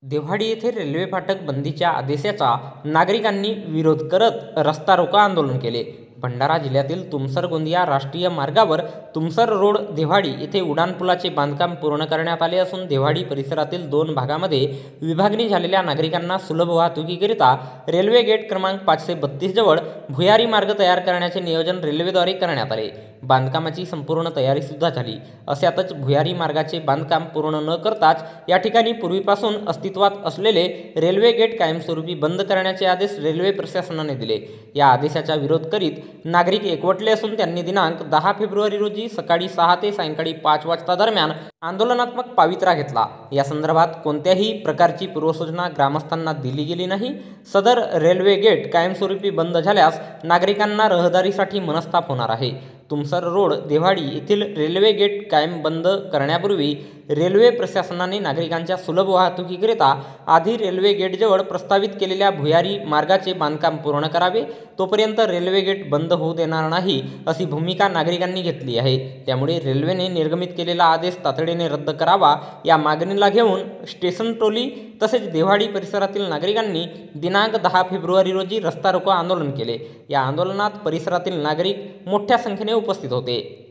देव्हाडी येथे रेल्वे फाटक बंदीच्या आदेशाचा नागरिकांनी विरोध करत रस्ता रोको आंदोलन केले। भंडारा जिल्ह्यातील तुमसर गोंदिया राष्ट्रीय मार्गावर तुमसर रोड देव्हाडी येथे उड्डाणपुलाचे बांधकाम पूर्ण करण्यात आले असून देव्हाडी परिसरातील 2 भागामध्ये विभागणी झालेल्या नागरिकांना सुलभ वाहतुकीकरिता रेल्वे गेट क्रमांक 532 जवळ भुयारी मार्ग तयार करण्याचे नियोजन रेल्वेद्वारे करण्यात आले। बांधकामाची संपूर्ण तयारी सुद्धा झाली। अशातच भुयारी मार्गाचे बांधकाम पूर्ण न करताच या ठिकाणी पूर्वीपासून अस्तित्वात असलेले रेल्वे गेट कायमस्वरूपी बंद करण्याचे आदेश रेल्वे प्रशासनाने दिले। या आदेशाचा विरोध करीत नागरिक एकवटले असून त्यांनी दिनांक 10 फेब्रुवारी रोजी सकाळी 6 ते सायंकाळी 5 वाजता दरम्यान आंदोलनात्मक पवित्रा घेतला। या संदर्भात कोणत्याही प्रकारची पूर्वसूचना ग्रामस्थांना दिली गेली नाही। सदर रेल्वे गेट कायमस्वरूपी बंद झाल्यास नागरिकांना रहदारीसाठी मनस्ताप होणार आहे। तुमसर रोड देव्हाडी येथील रेल्वे गेट कायम बंद करण्यापूर्वी रेल्वे प्रशासनाने नागरिकांच्या सुलभ वाहतुकीकरिता आधी रेल्वे गेटजवळ प्रस्तावित केलेल्या भुयारी मार्गाचे बांधकाम पूर्ण करावे, तोपर्यंत रेल्वे गेट बंद होऊ देणार नाही अशी भूमिका नागरिकांनी घेतली आहे। त्यामुळे रेल्वेने निर्गमित केलेला आदेश तातडीने रद्द करावा या मागणीला घेऊन स्टेशन टोली तसेच देव्हाडी परिसरातील नागरिकांनी दिनांक 10 फेब्रुवारी रोजी रस्ता रोको आंदोलन केले। या आंदोलनात परिसरातील नागरिक मोठ्या संख्येने उपस्थित होते।